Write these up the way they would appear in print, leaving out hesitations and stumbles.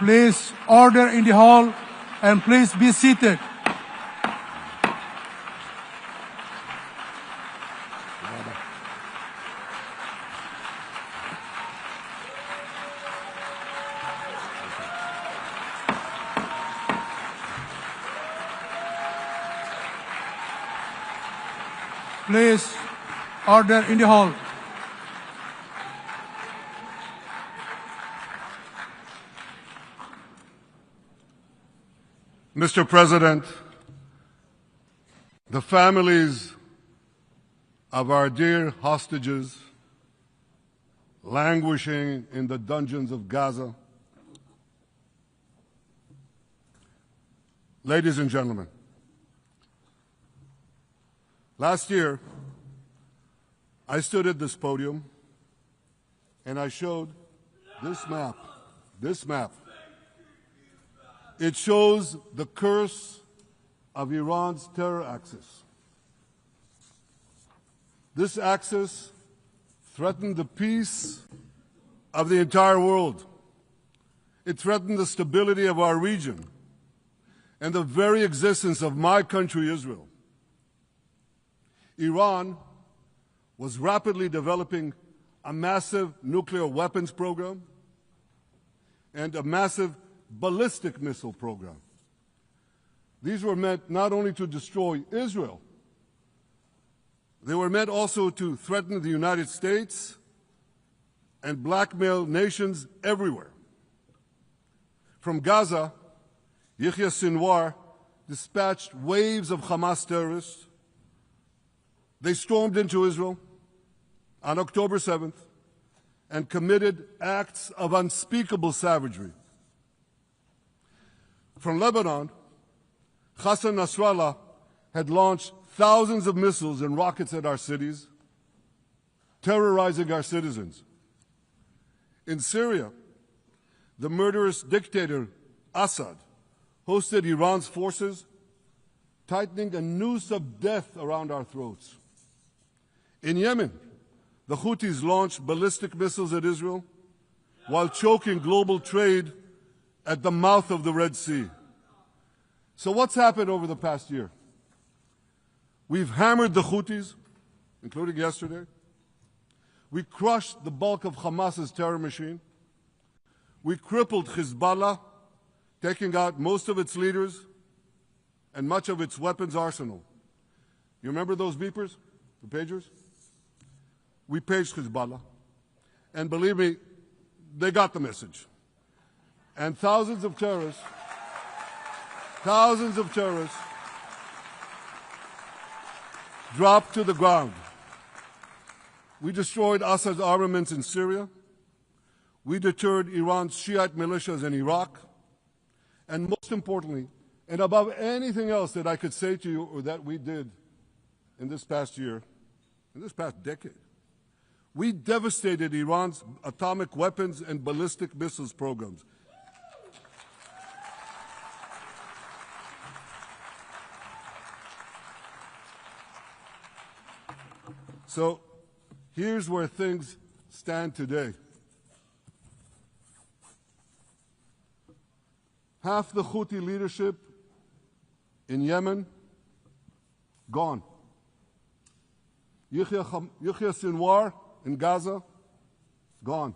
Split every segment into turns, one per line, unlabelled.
Please order in the hall and please be seated. Please order in the hall.
Mr. President, the families of our dear hostages languishing in the dungeons of Gaza, ladies and gentlemen, last year I stood at this podium and I showed this map. It shows the curse of Iran's terror axis. This axis threatened the peace of the entire world. It threatened the stability of our region and the very existence of my country, Israel. Iran was rapidly developing a massive nuclear weapons program and a massive ballistic missile program. These were meant not only to destroy Israel, they were meant also to threaten the United States and blackmail nations everywhere. From Gaza, Yahya Sinwar dispatched waves of Hamas terrorists. They stormed into Israel on October 7th and committed acts of unspeakable savagery. From Lebanon, Hassan Nasrallah had launched thousands of missiles and rockets at our cities, terrorizing our citizens. In Syria, the murderous dictator Assad hosted Iran's forces, tightening a noose of death around our throats. In Yemen, the Houthis launched ballistic missiles at Israel while choking global trade at the mouth of the Red Sea. So what's happened over the past year? We've hammered the Houthis, including yesterday. We crushed the bulk of Hamas's terror machine. We crippled Hezbollah, taking out most of its leaders and much of its weapons arsenal. You remember those beepers, the pagers? We paged Hezbollah, and believe me, they got the message. And thousands of terrorists dropped to the ground. We destroyed Assad's armaments in Syria. We deterred Iran's Shiite militias in Iraq. And most importantly, and above anything else that I could say to you or that we did in this past year, in this past decade, we devastated Iran's atomic weapons and ballistic missiles programs. So here's where things stand today. Half the Houthi leadership in Yemen, gone. Yahya Sinwar in Gaza, gone.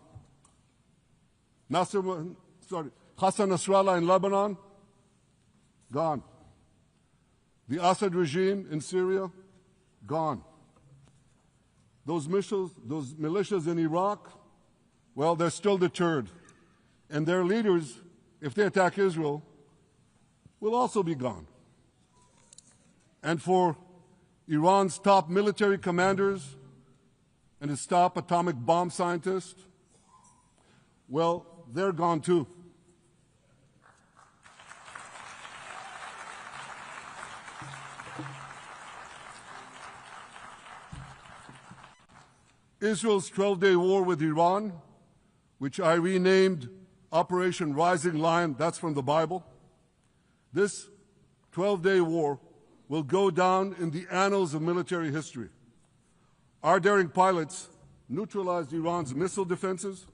Hassan Nasrallah in Lebanon, gone. The Assad regime in Syria, gone. Those militias in Iraq, well, they're still deterred. And their leaders, if they attack Israel, will also be gone. And for Iran's top military commanders and its top atomic bomb scientists, well, they're gone too. Israel's 12-day war with Iran, which I renamed Operation Rising Lion, that's from the Bible. This 12-day war will go down in the annals of military history. Our daring pilots neutralized Iran's missile defenses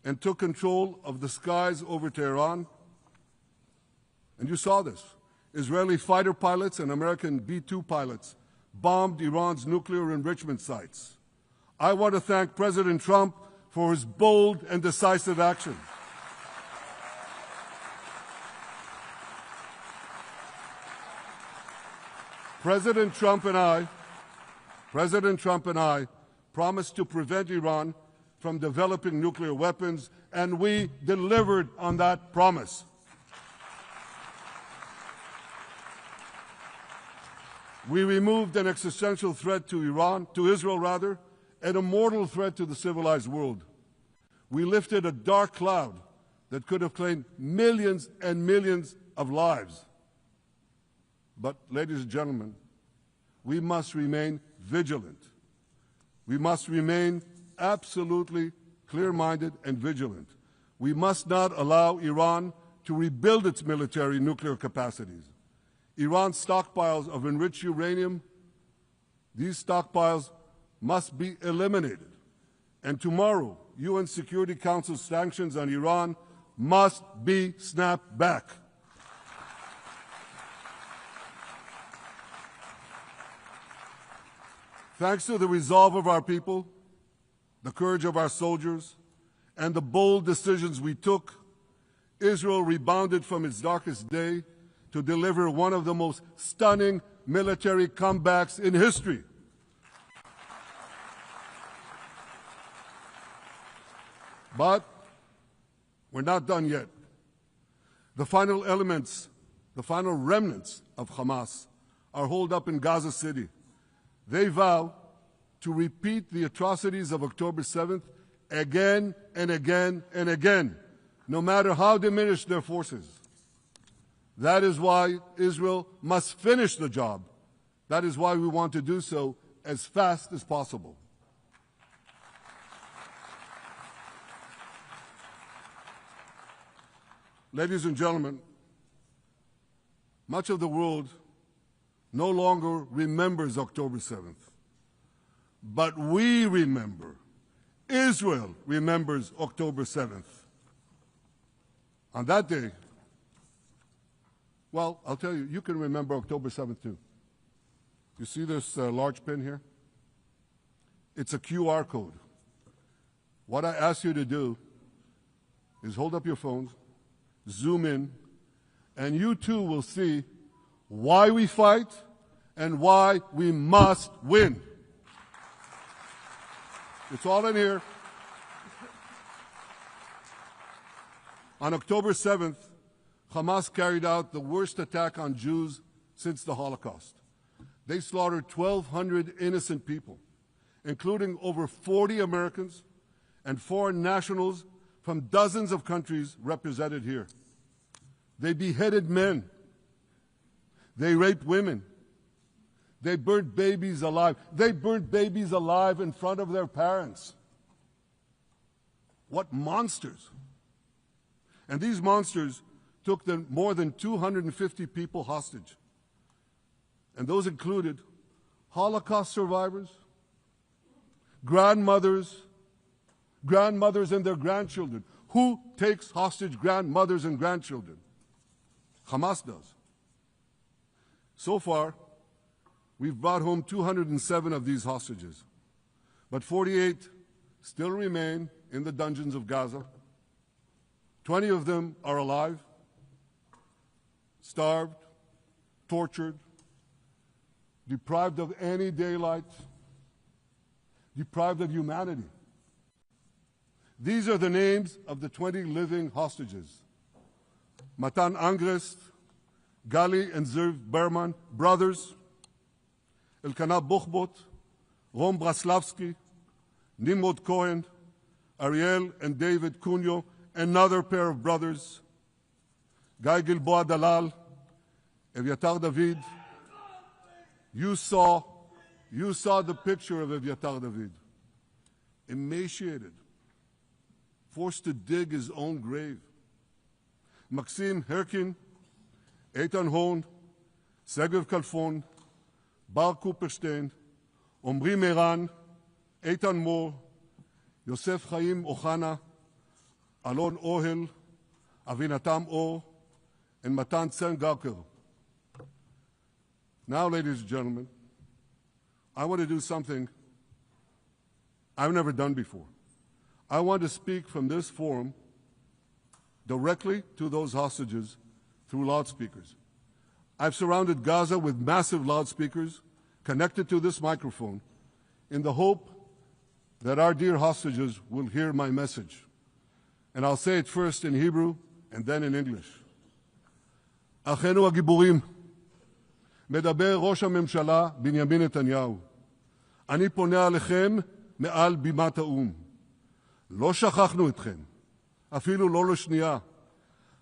and took control of the skies over Tehran. And you saw this. Israeli fighter pilots and American B-2 pilots bombed Iran's nuclear enrichment sites. I want to thank President Trump for his bold and decisive action. President Trump and I promised to prevent Iran from developing nuclear weapons, and we delivered on that promise. We removed an existential threat to Israel, and a mortal threat to the civilized world. We lifted a dark cloud that could have claimed millions and millions of lives. But, ladies and gentlemen, we must remain vigilant. We must remain absolutely clear-minded and vigilant. We must not allow Iran to rebuild its military nuclear capacities. Iran's stockpiles of enriched uranium, these stockpiles must be eliminated. And tomorrow, UN Security Council sanctions on Iran must be snapped back. Thanks to the resolve of our people, the courage of our soldiers, and the bold decisions we took, Israel rebounded from its darkest day to deliver one of the most stunning military comebacks in history. But we're not done yet. The final remnants of Hamas are holed up in Gaza City. They vow to repeat the atrocities of October 7th again and again and again, no matter how diminished their forces. That is why Israel must finish the job. That is why we want to do so as fast as possible. Ladies and gentlemen, much of the world no longer remembers October 7th. But we remember. Israel remembers October 7th. On that day, well, I'll tell you, you can remember October 7th too. You see this large pin here? It's a QR code. What I ask you to do is hold up your phones, zoom in, and you too will see why we fight and why we must win. It's all in here. On October 7th, Hamas carried out the worst attack on Jews since the Holocaust. They slaughtered 1,200 innocent people, including over 40 Americans and foreign nationals from dozens of countries represented here. They beheaded men. They raped women. They burnt babies alive. They burnt babies alive in front of their parents. What monsters. And these monsters took more than 250 people hostage. And those included Holocaust survivors, grandmothers and their grandchildren. Who takes hostage grandmothers and grandchildren? Hamas does. So far, we've brought home 207 of these hostages, but 48 still remain in the dungeons of Gaza. 20 of them are alive, starved, tortured, deprived of any daylight, deprived of humanity. These are the names of the 20 living hostages. Matan Angrest, Gali and Zerv Berman, brothers, Elkanah Buchbot, Rom Braslavsky, Nimrod Cohen, Ariel and David Cunyo, another pair of brothers, Guy Gilboa Dalal, Eviatar David. You saw the picture of Eviatar David, emaciated, forced to dig his own grave. Maxim Herkin, Eitan Horn, Segev Kalfon, Bar Kupperstein, Omri Meran, Eitan Moore, Yosef Chaim Ochana, Alon Ohel, Avinatam O, and Matan Tsengalker. Now, ladies and gentlemen, I want to do something I've never done before. I want to speak from this forum directly to those hostages through loudspeakers. I've surrounded Gaza with massive loudspeakers connected to this microphone in the hope that our dear hostages will hear my message. And I'll say it first in Hebrew and then in English. אחינו הגיבורים, מדבר ראש הממשלה בנימין נתניהו. אני פונה עליכם מעל בימת האו"ם. לא שכחנו אתכם, אפילו לא לשנייה.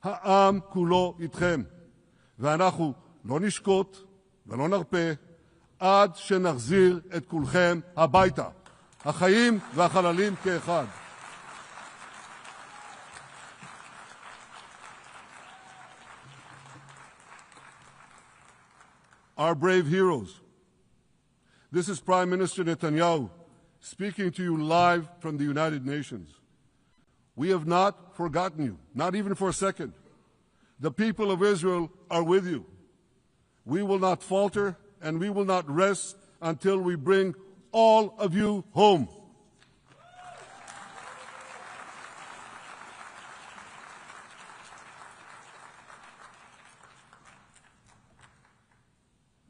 העם כולו איתכם, ואנחנו לא נשקוט ולא נרפה עד שנחזיר את כולכם הביתה, החיים והחללים כאחד. Our brave heroes. This is Prime Minister Netanyahu speaking to you live from the United Nations. We have not forgotten you, not even for a second. The people of Israel are with you. We will not falter and we will not rest until we bring all of you home.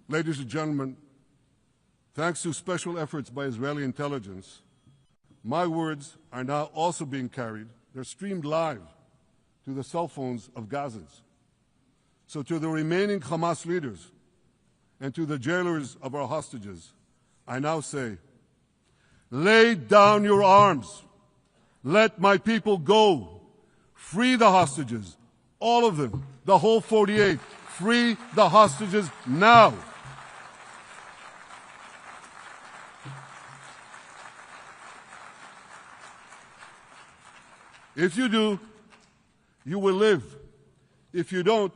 Ladies and gentlemen, thanks to special efforts by Israeli intelligence, my words are now also being carried. They're streamed live to the cell phones of Gazans. So to the remaining Hamas leaders and to the jailers of our hostages, I now say, lay down your arms. Let my people go. Free the hostages, all of them, the whole 48. Free the hostages now. If you do, you will live. If you don't,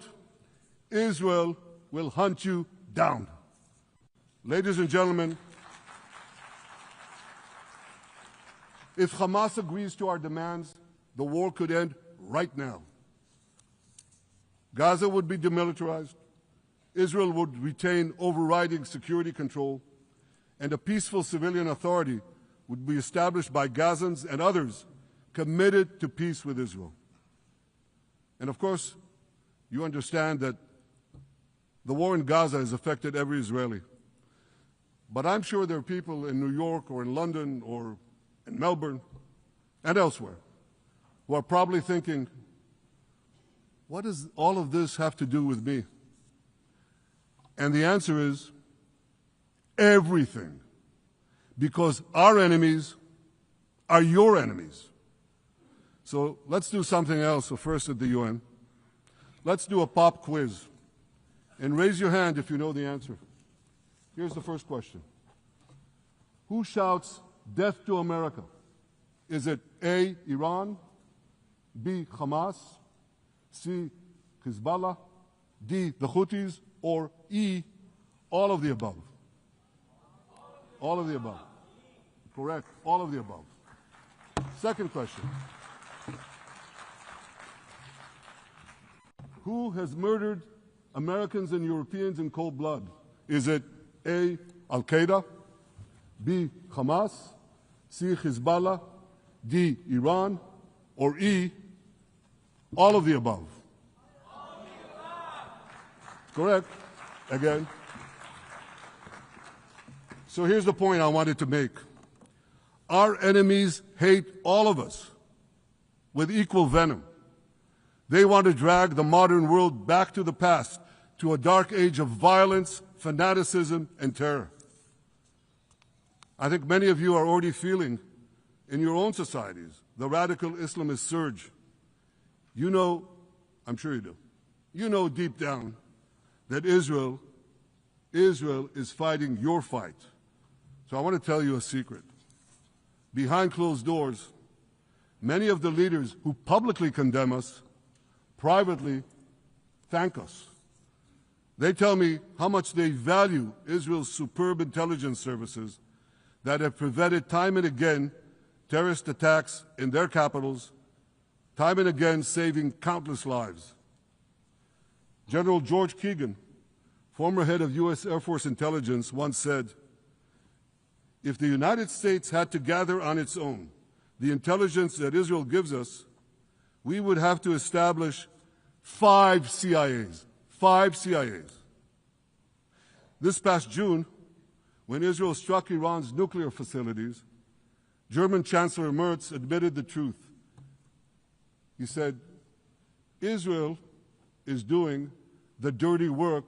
Israel will hunt you down. Ladies and gentlemen, if Hamas agrees to our demands, the war could end right now. Gaza would be demilitarized, Israel would retain overriding security control, and a peaceful civilian authority would be established by Gazans and others committed to peace with Israel. And of course, you understand that the war in Gaza has affected every Israeli. But I'm sure there are people in New York or in London or in Melbourne and elsewhere who are probably thinking, what does all of this have to do with me? And the answer is everything. Because our enemies are your enemies. So let's do something else. So first at the UN, let's do a pop quiz. And raise your hand if you know the answer. Here's the first question. Who shouts death to America? Is it A, Iran, B, Hamas, C, Hezbollah, D, the Houthis, or E, all of the above? All of the above. Correct. All of the above. Second question. Who has murdered Americans and Europeans in cold blood? Is it A, Al-Qaeda, B, Hamas, C, Hezbollah, D, Iran, or E, all of the above? All of the above. Correct. Again. So here's the point I wanted to make. Our enemies hate all of us with equal venom. They want to drag the modern world back to the past, to a dark age of violence, fanaticism, and terror. I think many of you are already feeling in your own societies the radical Islamist surge. You know, I'm sure you do, you know deep down that Israel is fighting your fight. So I want to tell you a secret. Behind closed doors, many of the leaders who publicly condemn us privately thank us. They tell me how much they value Israel's superb intelligence services that have prevented time and again terrorist attacks in their capitals, time and again saving countless lives. General George Keegan, former head of U.S. Air Force intelligence, once said, "If the United States had to gather on its own the intelligence that Israel gives us, we would have to establish 5 CIAs. 5 CIAs. This past June, when Israel struck Iran's nuclear facilities, German Chancellor Merz admitted the truth. He said, Israel is doing the dirty work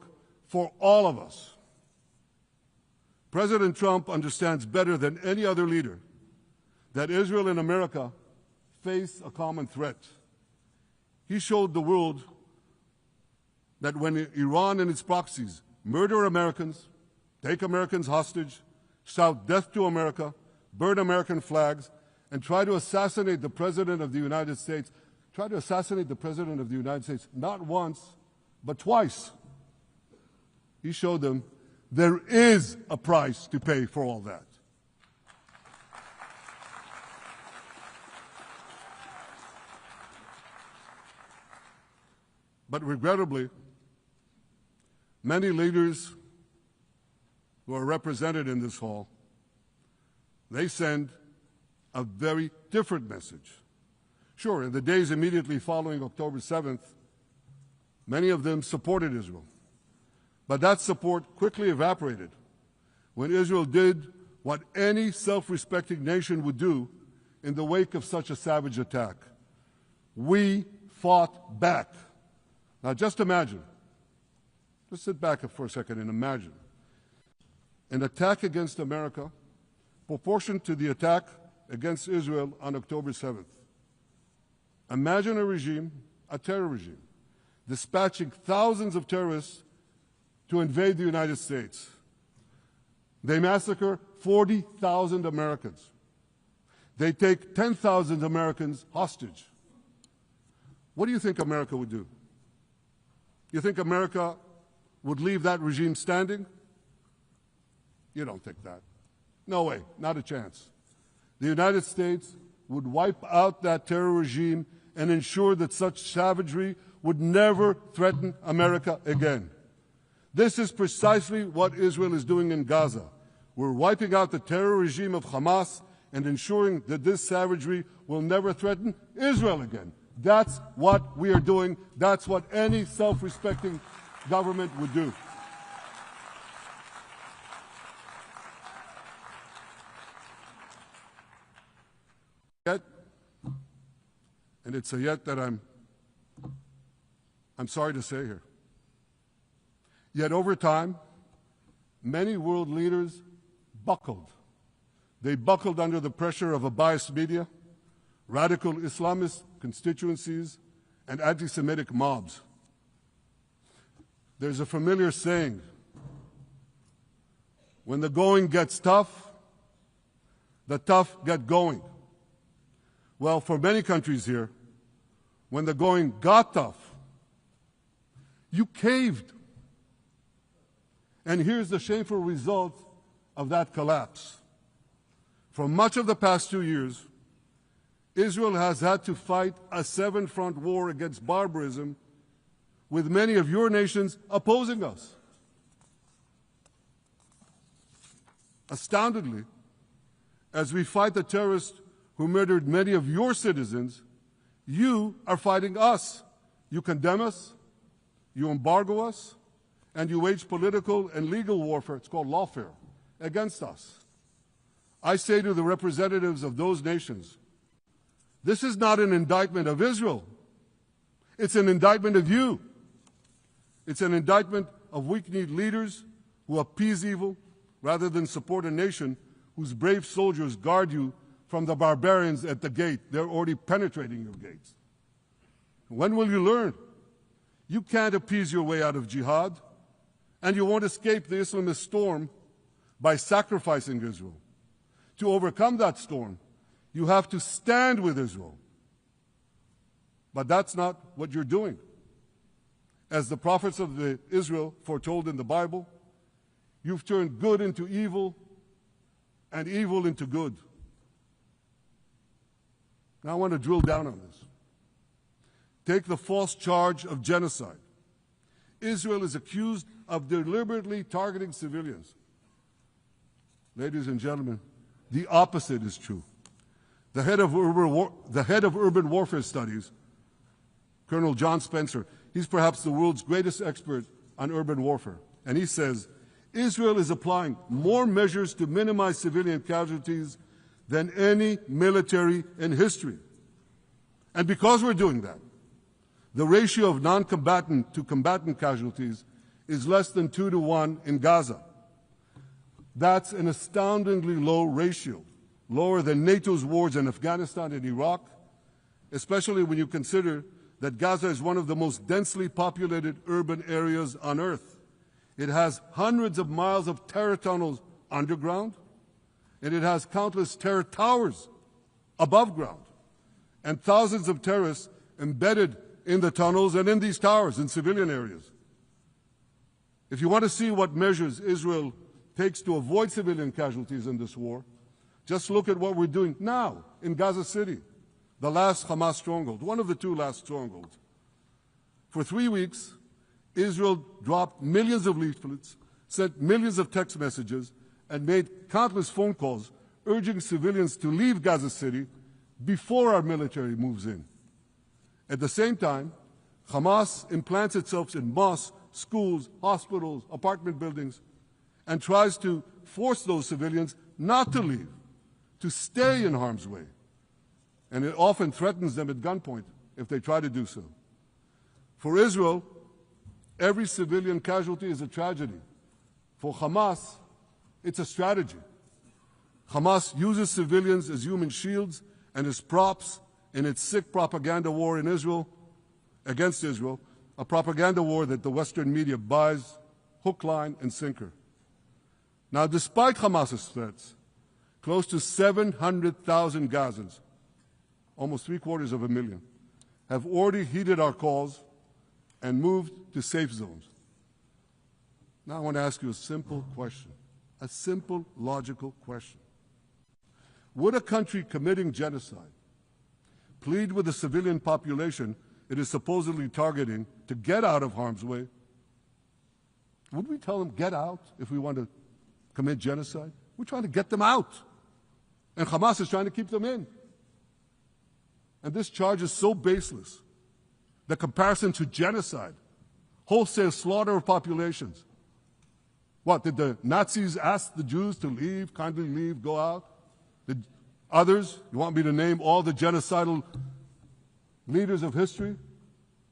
for all of us. President Trump understands better than any other leader that Israel and America face a common threat. He showed the world that when Iran and its proxies murder Americans, take Americans hostage, shout death to America, burn American flags, and try to assassinate the President of the United States, not once, but twice. He showed them there is a price to pay for all that. But regrettably, many leaders who are represented in this hall, they send a very different message. Sure, in the days immediately following October 7th, many of them supported Israel. But that support quickly evaporated when Israel did what any self-respecting nation would do in the wake of such a savage attack. We fought back. Now just imagine, just sit back for a second and imagine an attack against America proportioned to the attack against Israel on October 7th. Imagine a regime, a terror regime, dispatching thousands of terrorists to invade the United States. They massacre 40,000 Americans. They take 10,000 Americans hostage. What do you think America would do? You think America would leave that regime standing? You don't think that. No way, not a chance. The United States would wipe out that terror regime and ensure that such savagery would never threaten America again. This is precisely what Israel is doing in Gaza. We're wiping out the terror regime of Hamas and ensuring that this savagery will never threaten Israel again. That's what we are doing. That's what any self-respecting government would do. Yet, and it's a yet that I'm sorry to say here, yet over time, many world leaders buckled. They buckled under the pressure of a biased media, radical Islamist constituencies, and anti-Semitic mobs. There's a familiar saying, when the going gets tough, the tough get going. Well, for many countries here, when the going got tough, you caved. And here's the shameful result of that collapse. For much of the past 2 years, Israel has had to fight a 7-front war against barbarism with many of your nations opposing us. Astoundingly, as we fight the terrorists who murdered many of your citizens, you are fighting us. You condemn us, you embargo us, and you wage political and legal warfare, it's called lawfare, against us. I say to the representatives of those nations, this is not an indictment of Israel. It's an indictment of you. It's an indictment of weak-kneed leaders who appease evil rather than support a nation whose brave soldiers guard you from the barbarians at the gate. They're already penetrating your gates. When will you learn? You can't appease your way out of jihad, and you won't escape the Islamist storm by sacrificing Israel. To overcome that storm, you have to stand with Israel. But that's not what you're doing. As the prophets of Israel foretold in the Bible, you've turned good into evil and evil into good. Now I want to drill down on this. take the false charge of genocide. Israel is accused of deliberately targeting civilians. Ladies and gentlemen, the opposite is true. The head of urban warfare studies, Colonel John Spencer, he's perhaps the world's greatest expert on urban warfare. And he says, Israel is applying more measures to minimize civilian casualties than any military in history. And because we're doing that, the ratio of non-combatant to combatant casualties is less than 2 to 1 in Gaza. That's an astoundingly low ratio, lower than NATO's wars in Afghanistan and Iraq, especially when you consider that Gaza is one of the most densely populated urban areas on Earth. It has hundreds of miles of terror tunnels underground, and it has countless terror towers above ground, and thousands of terrorists embedded in the tunnels and in these towers in civilian areas. If you want to see what measures Israel takes to avoid civilian casualties in this war, just look at what we're doing now in Gaza City, the last Hamas stronghold, one of the 2 last strongholds. For 3 weeks, Israel dropped millions of leaflets, sent millions of text messages, and made countless phone calls urging civilians to leave Gaza City before our military moves in. At the same time, Hamas implants itself in mosques, schools, hospitals, apartment buildings, and tries to force those civilians not to leave, to stay in harm's way. And it often threatens them at gunpoint if they try to do so. For Israel, every civilian casualty is a tragedy. For Hamas, it's a strategy. Hamas uses civilians as human shields and as props in its sick propaganda war in Israel, against Israel, a propaganda war that the Western media buys hook, line, and sinker. Now, despite Hamas's threats, close to 700,000 Gazans, almost 750,000, have already heeded our calls and moved to safe zones. Now I want to ask you a simple question, a simple, logical question. Would a country committing genocide plead with the civilian population it is supposedly targeting to get out of harm's way? Would we tell them, get out, if we want to commit genocide? We're trying to get them out. And Hamas is trying to keep them in. And this charge is so baseless. The comparison to genocide, wholesale slaughter of populations. What, did the Nazis ask the Jews to leave, kindly leave, go out? Did others, you want me to name all the genocidal leaders of history?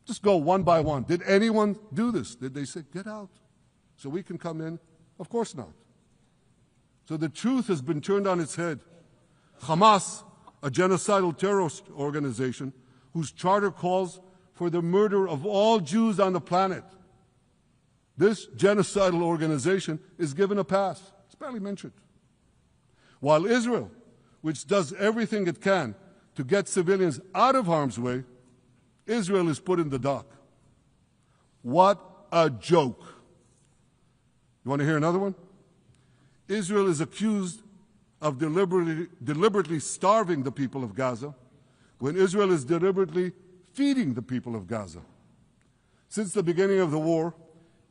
Just go one by one. Did anyone do this? Did they say, get out so we can come in? Of course not. So the truth has been turned on its head. Hamas, a genocidal terrorist organization whose charter calls for the murder of all Jews on the planet. This genocidal organization is given a pass. It's barely mentioned. While Israel, which does everything it can to get civilians out of harm's way, Israel is put in the dock. What a joke. You want to hear another one? Israel is accused of deliberately starving the people of Gaza when Israel is deliberately feeding the people of Gaza. Since the beginning of the war,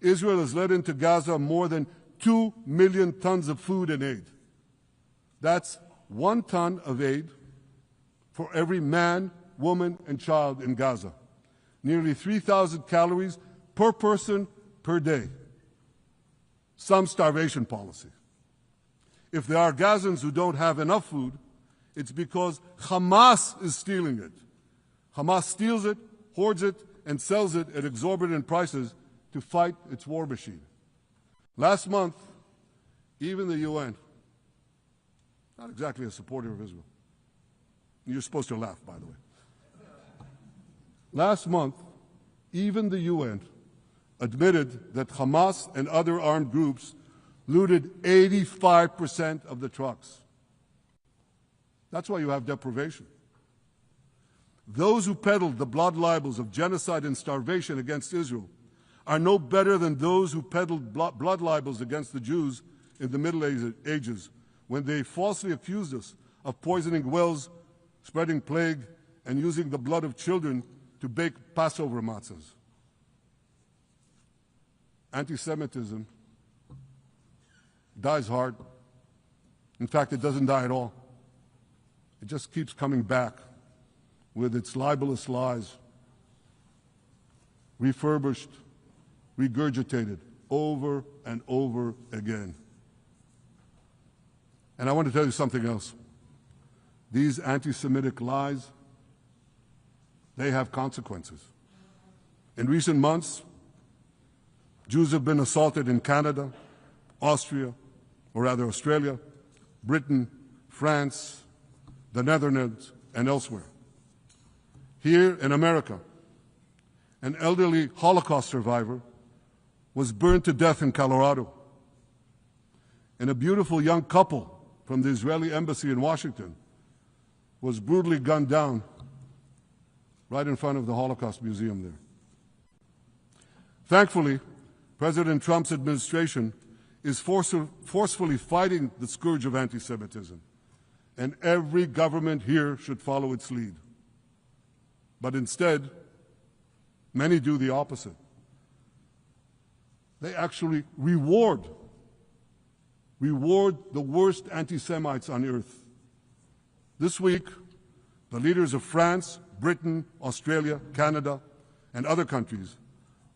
Israel has let into Gaza more than 2 million tons of food and aid. That's 1 ton of aid for every man, woman, and child in Gaza. Nearly 3,000 calories per person per day. Some starvation policy. If there are Gazans who don't have enough food, it's because Hamas is stealing it. Hamas steals it, hoards it, and sells it at exorbitant prices to fight its war machine. Last month, even the UN, not exactly a supporter of Israel. You're supposed to laugh, by the way. Last month, even the UN admitted that Hamas and other armed groups looted 85% of the trucks. That's why you have deprivation. Those who peddled the blood libels of genocide and starvation against Israel are no better than those who peddled blood libels against the Jews in the Middle Ages when they falsely accused us of poisoning wells, spreading plague, and using the blood of children to bake Passover matzahs. Anti-Semitism dies hard. In fact, it doesn't die at all. It just keeps coming back with its libelous lies, refurbished, regurgitated over and over again. And I want to tell you something else. These anti-Semitic lies, they have consequences. In recent months, Jews have been assaulted in Canada, Australia, Britain, France, the Netherlands, and elsewhere. Here in America, an elderly Holocaust survivor was burned to death in Colorado. And a beautiful young couple from the Israeli embassy in Washington was brutally gunned down right in front of the Holocaust Museum there. Thankfully, President Trump's administration is forcefully fighting the scourge of anti-Semitism, and every government here should follow its lead. But instead, many do the opposite. They actually reward the worst anti-Semites on earth. This week, the leaders of France, Britain, Australia, Canada, and other countries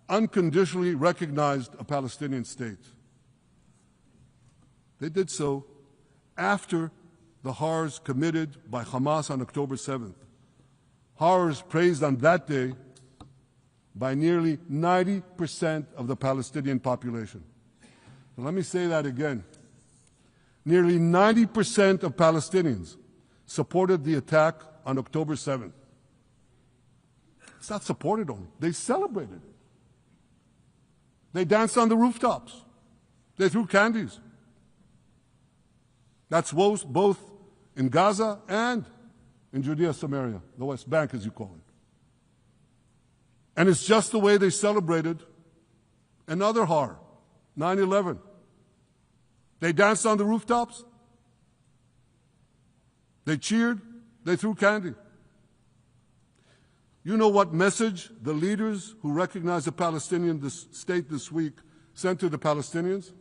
unconditionally recognized a Palestinian state. They did so after the horrors committed by Hamas on October 7th. Horrors praised on that day by nearly 90% of the Palestinian population. So let me say that again. Nearly 90% of Palestinians supported the attack on October 7th. It's not supported only, they celebrated it. They danced on the rooftops. They threw candies. That's both in Gaza and in Judea, Samaria, the West Bank as you call it. And it's just the way they celebrated another horror, 9/11. They danced on the rooftops. They cheered. They threw candy. You know what message the leaders who recognize the Palestinian state this week sent to the Palestinians?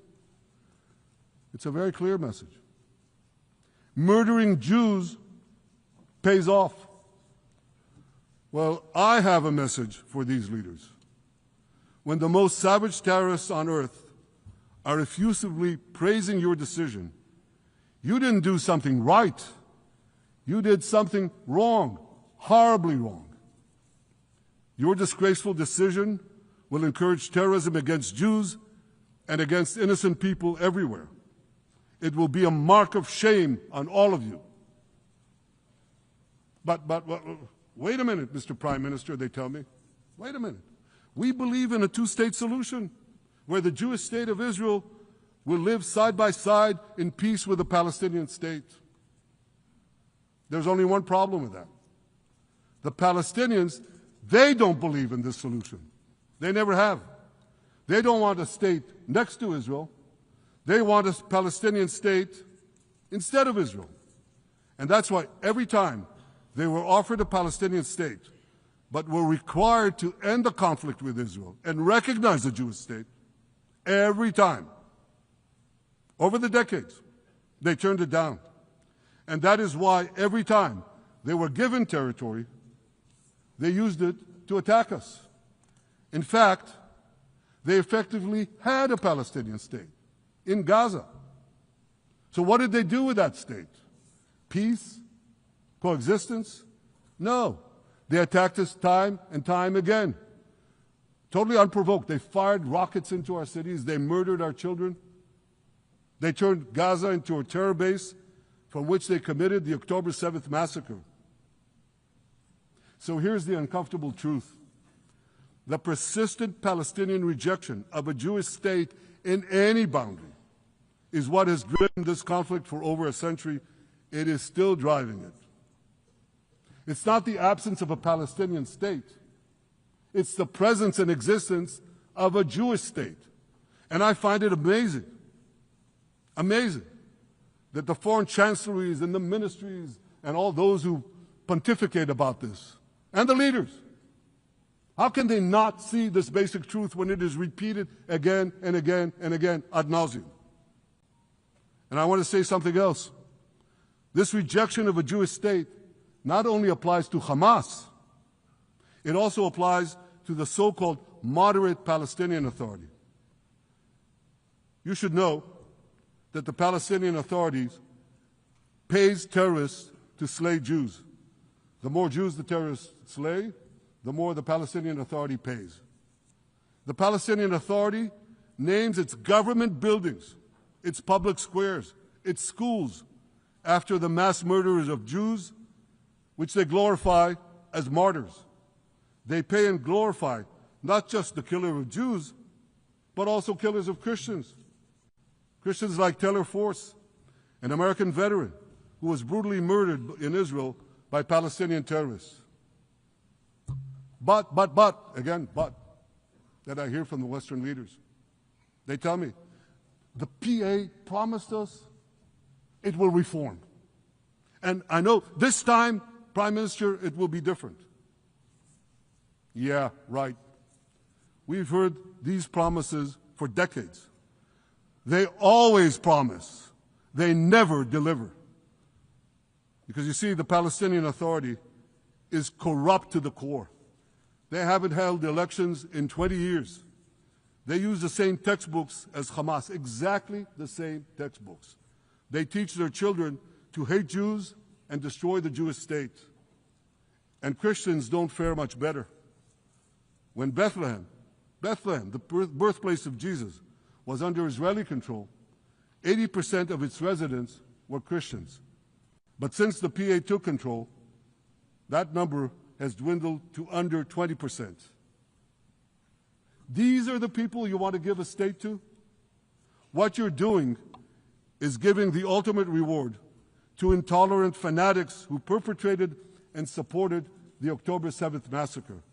It's a very clear message. Murdering Jews pays off. Well, I have a message for these leaders. When the most savage terrorists on earth are effusively praising your decision, you didn't do something right. You did something wrong, horribly wrong. Your disgraceful decision will encourage terrorism against Jews and against innocent people everywhere. It will be a mark of shame on all of you. But wait a minute, Mr. Prime Minister, they tell me. Wait a minute. We believe in a two-state solution where the Jewish state of Israel will live side by side in peace with the Palestinian state. There's only one problem with that. The Palestinians, they don't believe in this solution. They never have. They don't want a state next to Israel. They want a Palestinian state instead of Israel. And that's why every time they were offered a Palestinian state, but were required to end the conflict with Israel and recognize the Jewish state, every time, over the decades, they turned it down. And that is why every time they were given territory, they used it to attack us. In fact, they effectively had a Palestinian state in Gaza. So what did they do with that state? Peace? Coexistence? No. They attacked us time and time again. Totally unprovoked. They fired rockets into our cities. They murdered our children. They turned Gaza into a terror base from which they committed the October 7th massacre. So here's the uncomfortable truth. The persistent Palestinian rejection of a Jewish state in any boundary is what has driven this conflict for over a century. It is still driving it. It's not the absence of a Palestinian state. It's the presence and existence of a Jewish state. And I find it amazing that the foreign chancelleries and the ministries and all those who pontificate about this, and the leaders, How can they not see this basic truth when it is repeated again and again and again ad nauseum? And I want to say something else. This rejection of a Jewish state not only applies to Hamas, it also applies to the so-called moderate Palestinian Authority. You should know that the Palestinian authorities pays terrorists to slay Jews. The more Jews the terrorists slay, the more the Palestinian Authority pays. The Palestinian Authority names its government buildings, its public squares, its schools, after the mass murderers of Jews, which they glorify as martyrs. They pay and glorify not just the killer of Jews, but also killers of Christians. Christians like Taylor Force, an American veteran who was brutally murdered in Israel by Palestinian terrorists. But, that I hear from the Western leaders. They tell me, the PA promised us it will reform. And I know this time, Prime Minister, it will be different. Yeah, right. We've heard these promises for decades. They always promise. They never deliver. Because you see, the Palestinian Authority is corrupt to the core. They haven't held elections in 20 years. They use the same textbooks as Hamas, exactly the same textbooks. They teach their children to hate Jews and destroy the Jewish state. And Christians don't fare much better. When Bethlehem, the birthplace of Jesus, was under Israeli control, 80% of its residents were Christians. But since the PA took control, that number has dwindled to under 20%. These are the people you want to give a state to? What you're doing is giving the ultimate reward to intolerant fanatics who perpetrated and supported the October 7th massacre.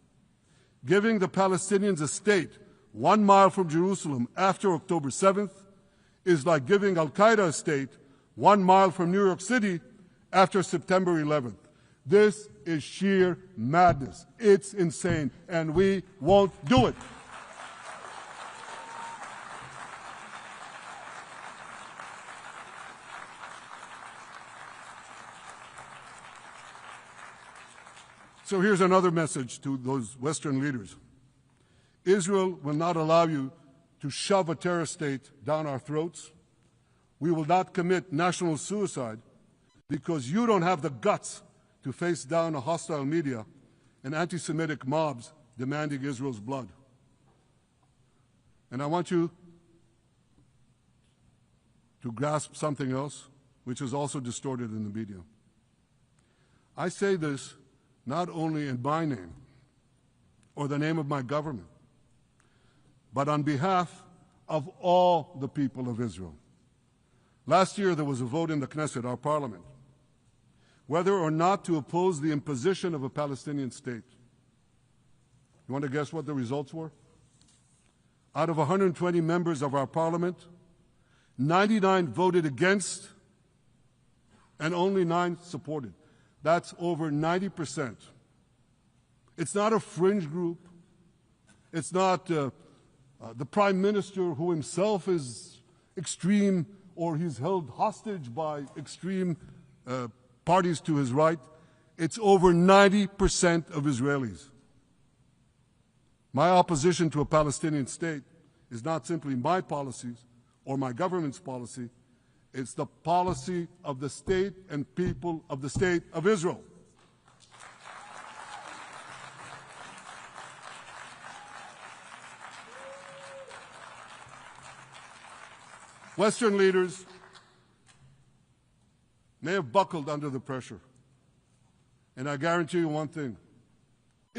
Giving the Palestinians a state 1 mile from Jerusalem after October 7th is like giving Al-Qaeda a state 1 mile from New York City after September 11th. This is sheer madness. It's insane, and we won't do it. So here's another message to those Western leaders. Israel will not allow you to shove a terror state down our throats. We will not commit national suicide because you don't have the guts to face down a hostile media and anti-Semitic mobs demanding Israel's blood. And I want you to grasp something else, which is also distorted in the media. I say this not only in my name or the name of my government, but on behalf of all the people of Israel. Last year there was a vote in the Knesset, our parliament, whether or not to oppose the imposition of a Palestinian state. You want to guess what the results were? Out of 120 members of our parliament, 99 voted against and only 9 supported. That's over 90%. It's not a fringe group. It's not the prime minister who himself is extreme or he's held hostage by extreme parties to his right. It's over 90% of Israelis. My opposition to a Palestinian state is not simply my policies or my government's policy. It's the policy of the state and people of the State of Israel. Western leaders may have buckled under the pressure. And I guarantee you one thing,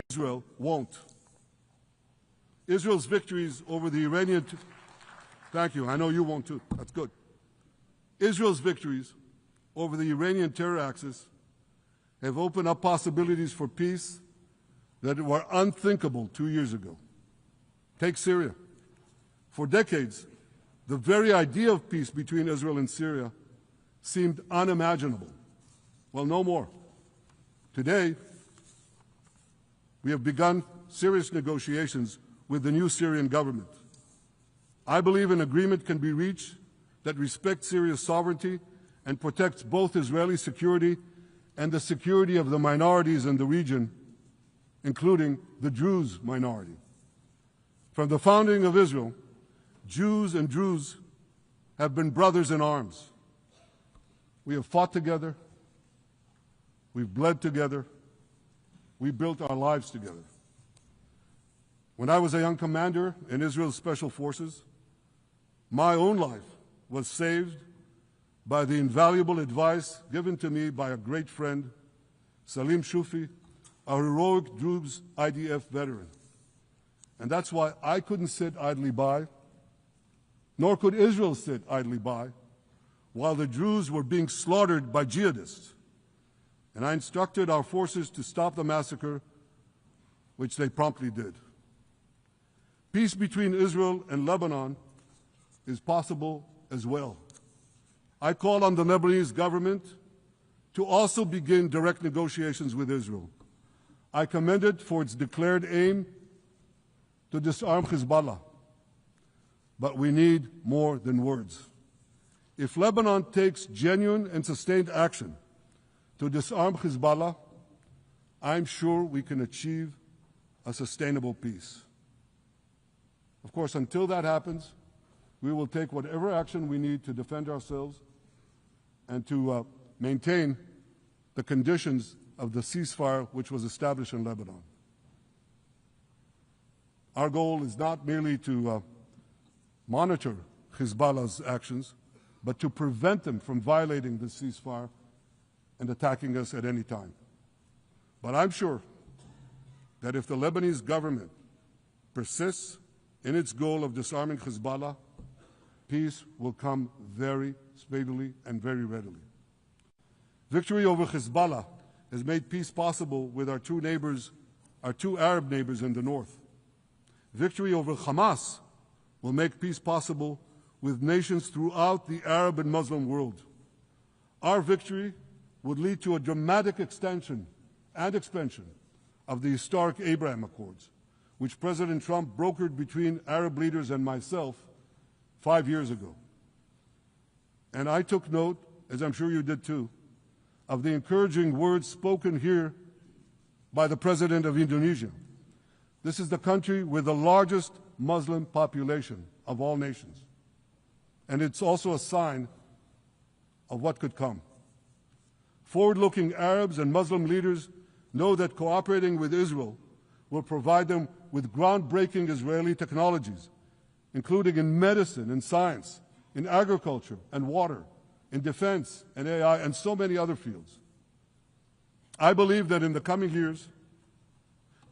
Israel won't. Israel's victories over the Iranian... Thank you, I know you won't too, that's good. Israel's victories over the Iranian terror axis have opened up possibilities for peace that were unthinkable 2 years ago. Take Syria. For decades, the very idea of peace between Israel and Syria seemed unimaginable. Well, no more. Today, we have begun serious negotiations with the new Syrian government. I believe an agreement can be reached that respects Syria's sovereignty and protects both Israeli security and the security of the minorities in the region, including the Druze minority. From the founding of Israel, Jews and Druze have been brothers in arms. We have fought together, we've bled together, we built our lives together. When I was a young commander in Israel's Special Forces, my own life was saved by the invaluable advice given to me by a great friend, Salim Shufi, a heroic Druze IDF veteran. And that's why I couldn't sit idly by, nor could Israel sit idly by, while the Druze were being slaughtered by jihadists. And I instructed our forces to stop the massacre, which they promptly did. Peace between Israel and Lebanon is possible as well. I call on the Lebanese government to also begin direct negotiations with Israel. I commend it for its declared aim to disarm Hezbollah. But we need more than words. If Lebanon takes genuine and sustained action to disarm Hezbollah, I'm sure we can achieve a sustainable peace. Of course, until that happens, we will take whatever action we need to defend ourselves and to maintain the conditions of the ceasefire which was established in Lebanon. Our goal is not merely to monitor Hezbollah's actions, but to prevent them from violating the ceasefire and attacking us at any time. But I'm sure that if the Lebanese government persists in its goal of disarming Hezbollah, peace will come very speedily and very readily. Victory over Hezbollah has made peace possible with our two Arab neighbors in the north. Victory over Hamas will make peace possible with nations throughout the Arab and Muslim world. Our victory would lead to a dramatic extension and expansion of the historic Abraham Accords, which President Trump brokered between Arab leaders and myself 5 years ago. And I took note, as I'm sure you did too, of the encouraging words spoken here by the President of Indonesia. This is the country with the largest Muslim population of all nations. And it's also a sign of what could come. Forward-looking Arabs and Muslim leaders know that cooperating with Israel will provide them with groundbreaking Israeli technologies, including in medicine and science, in agriculture and water, in defense and AI, and so many other fields. I believe that in the coming years,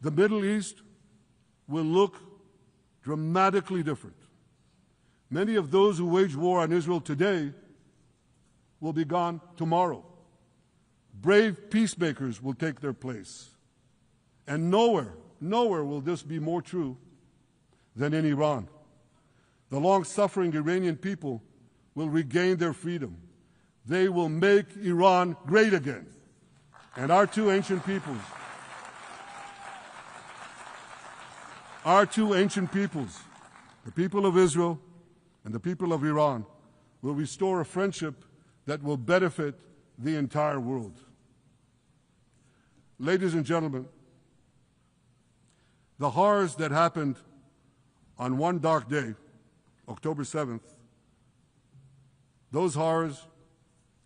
the Middle East will look dramatically different. Many of those who wage war on Israel today will be gone tomorrow. Brave peacemakers will take their place. And nowhere will this be more true than in Iran. The long-suffering Iranian people will regain their freedom. They will make Iran great again. And our two ancient peoples, the people of Israel and the people of Iran, will restore a friendship that will benefit the entire world. Ladies and gentlemen, the horrors that happened on one dark day, October 7th, those horrors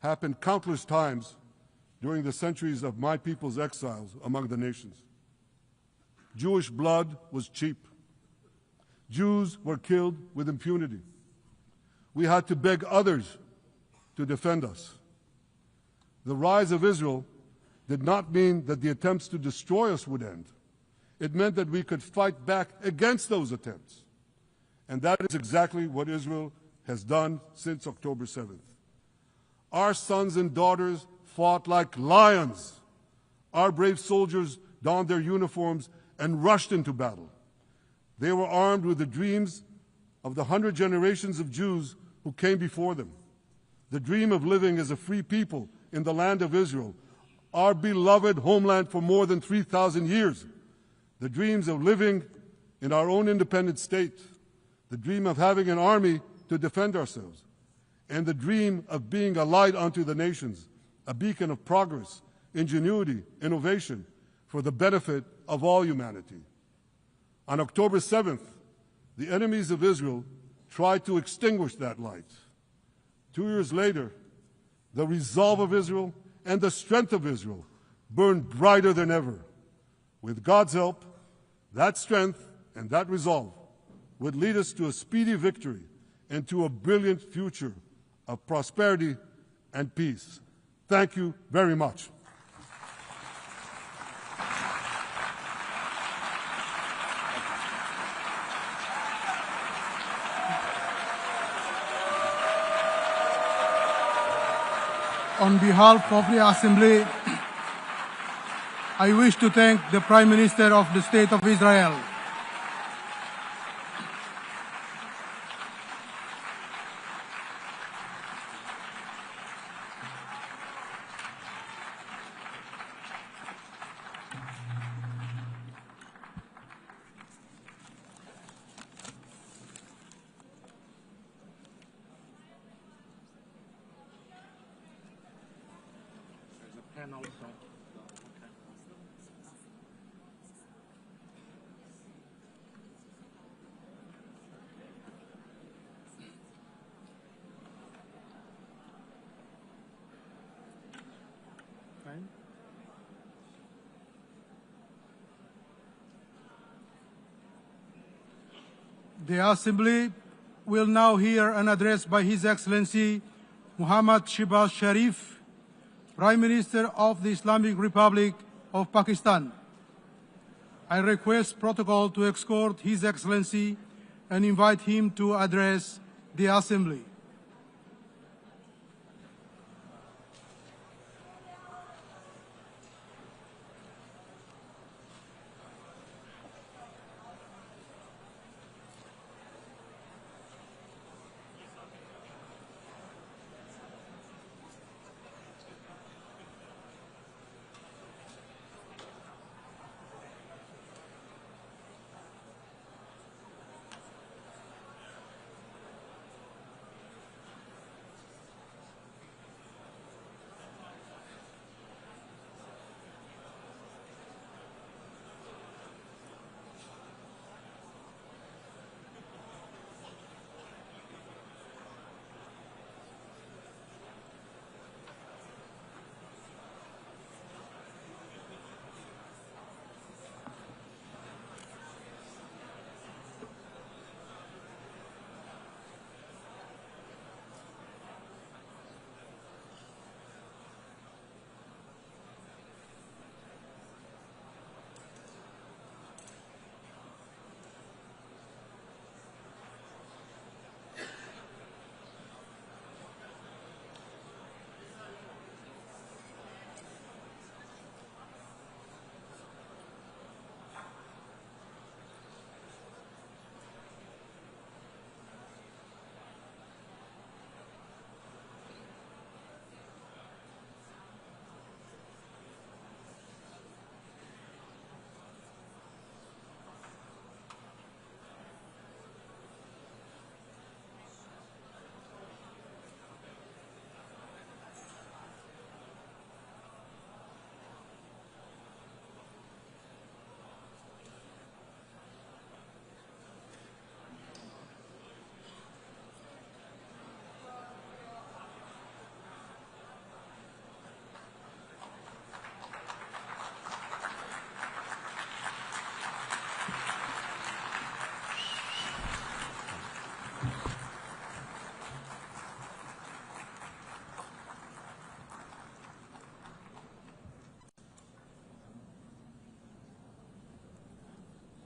happened countless times during the centuries of my people's exiles among the nations. Jewish blood was cheap. Jews were killed with impunity. We had to beg others to defend us. The rise of Israel did not mean that the attempts to destroy us would end. It meant that we could fight back against those attempts. And that is exactly what Israel has done since October 7th. Our sons and daughters fought like lions. Our brave soldiers donned their uniforms and rushed into battle. They were armed with the dreams of the 100 generations of Jews who came before them. The dream of living as a free people in the land of Israel, our beloved homeland for more than 3,000 years. the dreams of living in our own independent state, the dream of having an army to defend ourselves, and the dream of being a light unto the nations, a beacon of progress, ingenuity, innovation for the benefit of all humanity. On October 7th, the enemies of Israel tried to extinguish that light. 2 years later, the resolve of Israel and the strength of Israel burned brighter than ever. With God's help, that strength and that resolve would lead us to a speedy victory and to a brilliant future of prosperity and peace. Thank you very much.
On behalf of the Assembly, I wish to thank the Prime Minister of the State of Israel, The Assembly will now hear an address by His Excellency Muhammad Shehbaz Sharif, Prime Minister of the Islamic Republic of Pakistan. I request protocol to escort His Excellency and invite him to address the Assembly.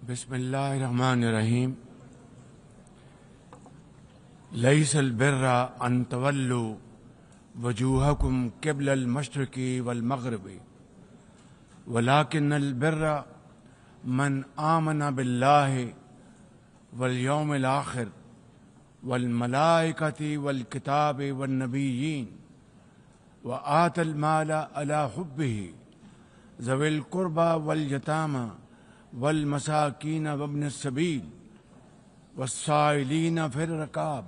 बिस्मिल्लाहिर्रहमानिर्रहीम लैसल बिर्रा अन तवल्लु वजूहकुम क़िबलल मशरिक़ी वल मग़रिबी वलाकिन्नल बिर्रा मन आमना बिल्लाहि वल यौमिल आखिर वल मलाइकति वल किताबि one नबिय्यीन व आतल माला अला हुब्बिही ज़विल क़ुर्बा वल यतामा والمساكين وابن السبيل والسائلين في الركاب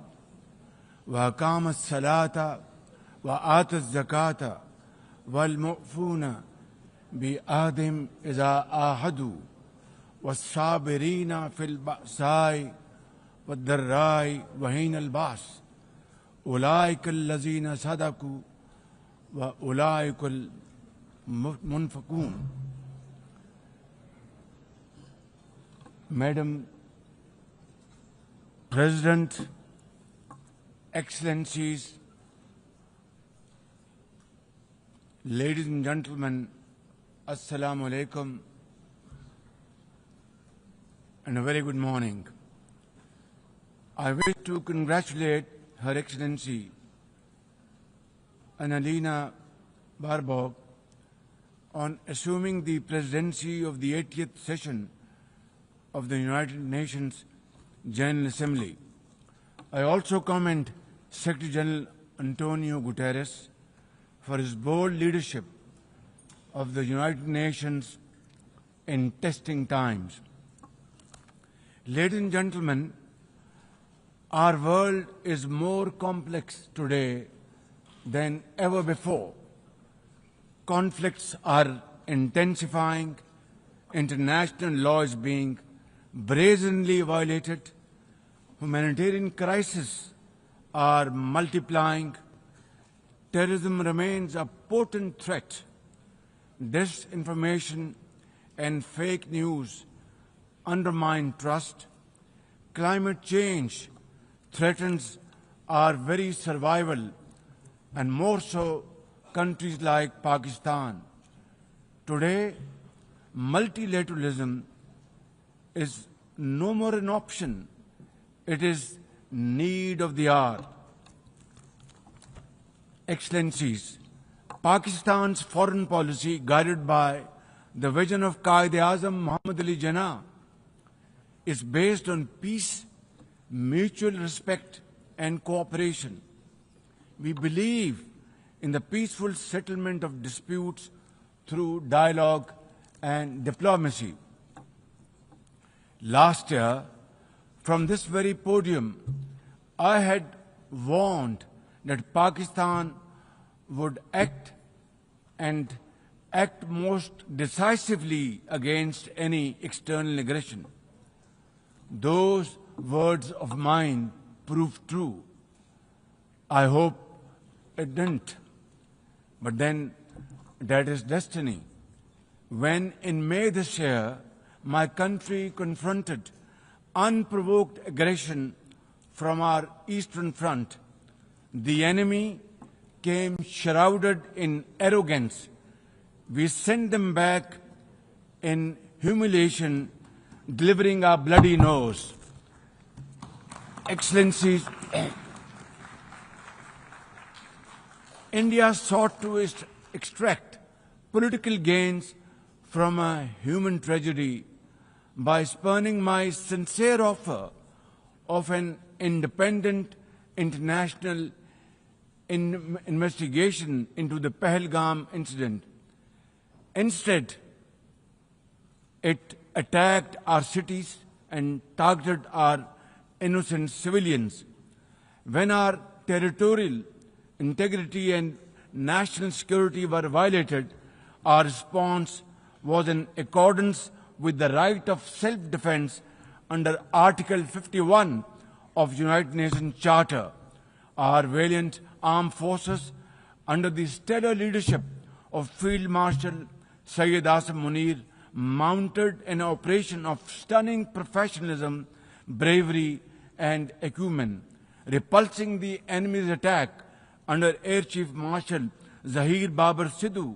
وأقام الصلاة وآتى الزكاة والمؤفون بعهدهم إذا عاهدوا والصابرين في البأساء والضراء وحين البأس أولئك الذين صدقوا وأولئك المنفقون. Madam President, Excellencies, ladies and gentlemen, Assalamu alaikum and a very good morning. I wish to congratulate Her Excellency Annalena Baerbock on assuming the presidency of the 80th session of the United Nations General Assembly. I also commend Secretary General Antonio Guterres for his bold leadership of the United Nations in testing times. Ladies and gentlemen, our world is more complex today than ever before. Conflicts are intensifying, international law is being brazenly violated, humanitarian crises are multiplying, terrorism remains a potent threat, disinformation and fake news undermine trust, climate change threatens our very survival, and more so countries like Pakistan. Today, multilateralism is no more an option, it is need of the hour. Excellencies, Pakistan's foreign policy, guided by the vision of Quaid-e-Azam Muhammad Ali Jinnah, is based on peace, mutual respect and cooperation. We believe in the peaceful settlement of disputes through dialogue and diplomacy. Last year, from this very podium, I had warned that Pakistan would act most decisively against any external aggression. Those words of mine proved true. I hope it didn't. But then that is destiny. When in May this year, my country confronted unprovoked aggression from our eastern front, the enemy came shrouded in arrogance. We sent them back in humiliation, delivering our bloody nose. Excellencies, India sought to extract political gains from a human tragedy by spurning my sincere offer of an independent international investigation into the Pahalgam incident. Instead, it attacked our cities and targeted our innocent civilians. When our territorial integrity and national security were violated, our response was in accordance with the right of self-defense under Article 51 of United Nations Charter. Our valiant armed forces, under the stellar leadership of Field Marshal Syed Asim Munir, mounted an operation of stunning professionalism, bravery and acumen. Repulsing the enemy's attack under Air Chief Marshal Zahir Babar Sidhu,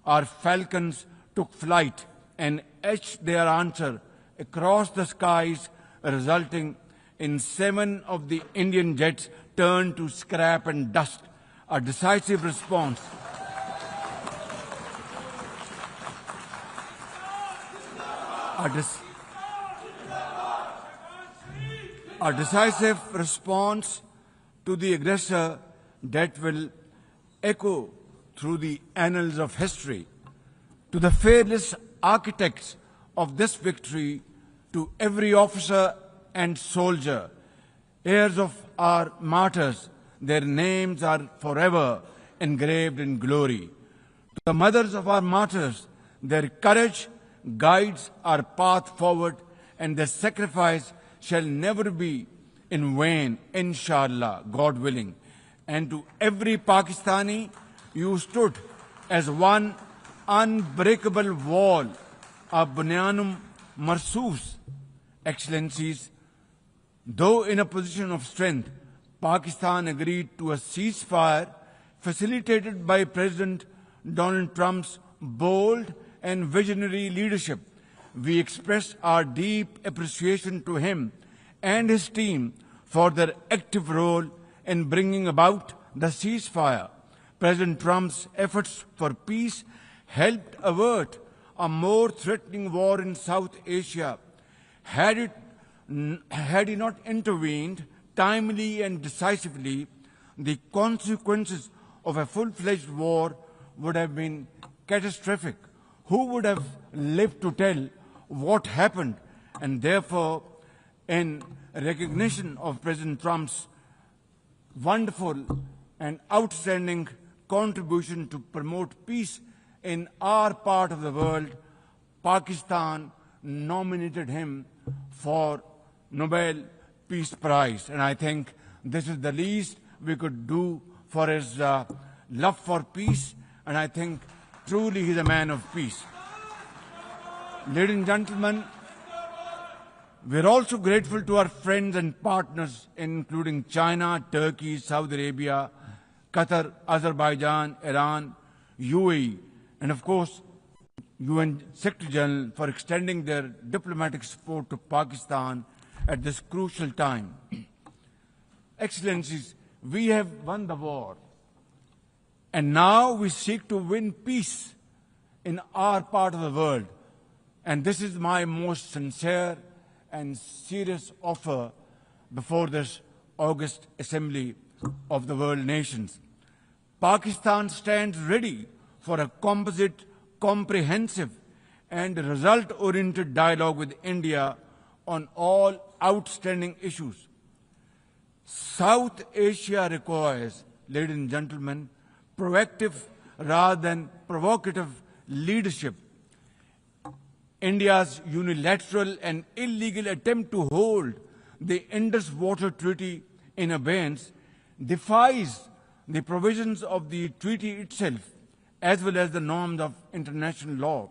our falcons took flight and etched their answer across the skies, resulting in 7 of the Indian jets turned to scrap and dust. A decisive response. A decisive response to the aggressor that will echo through the annals of history. To the fearless architects of this victory to every officer and soldier, heirs of our martyrs. Their names are forever engraved in glory. To the mothers of our martyrs, their courage guides our path forward, and their sacrifice shall never be in vain, inshallah, God willing. And to every Pakistani, you stood as one unbreakable wall, a bunyanum marsus. Excellencies, though in a position of strength, Pakistan agreed to a ceasefire facilitated by President Donald Trump's bold and visionary leadership. We express our deep appreciation to him and his team for their active role in bringing about the ceasefire. President Trump's efforts for peace helped avert a more threatening war in South Asia. Had he not intervened timely and decisively, the consequences of a full-fledged war would have been catastrophic. Who would have lived to tell what happened? And therefore, in recognition of President Trump's wonderful and outstanding contribution to promote peace in our part of the world, Pakistan nominated him for Nobel Peace Prize. And I think this is the least we could do for his love for peace, and I think truly he's a man of peace. Ladies and gentlemen, we're also grateful to our friends and partners, including China, Turkey, Saudi Arabia, Qatar, Azerbaijan, Iran, UAE, and of course, UN Secretary General for extending their diplomatic support to Pakistan at this crucial time. Excellencies, we have won the war, and now we seek to win peace in our part of the world. And this is my most sincere and serious offer before this August Assembly of the World Nations. Pakistan stands ready for a composite, comprehensive and result-oriented dialogue with India on all outstanding issues. South Asia requires, ladies and gentlemen, proactive rather than provocative leadership. India's unilateral and illegal attempt to hold the Indus Water Treaty in abeyance defies the provisions of the treaty itself as well as the norms of international law.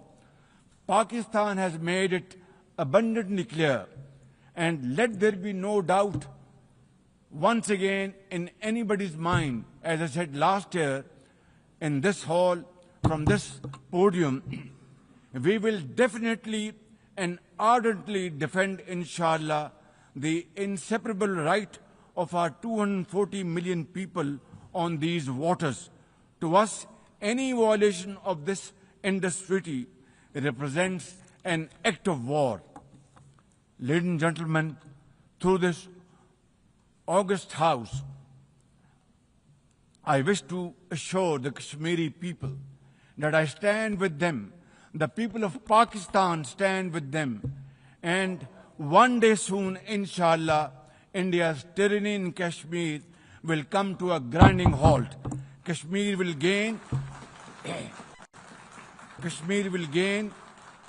Pakistan has made it abundantly clear, and let there be no doubt once again in anybody's mind, as I said last year in this hall, from this podium, we will definitely and ardently defend, inshallah, the inseparable right of our 240 million people on these waters. To us, any violation of this Indus Treaty represents an act of war. Ladies and gentlemen, through this august House, I wish to assure the Kashmiri people that I stand with them. The people of Pakistan stand with them. And one day soon, inshallah, India's tyranny in Kashmir will come to a grinding halt. Kashmir will gain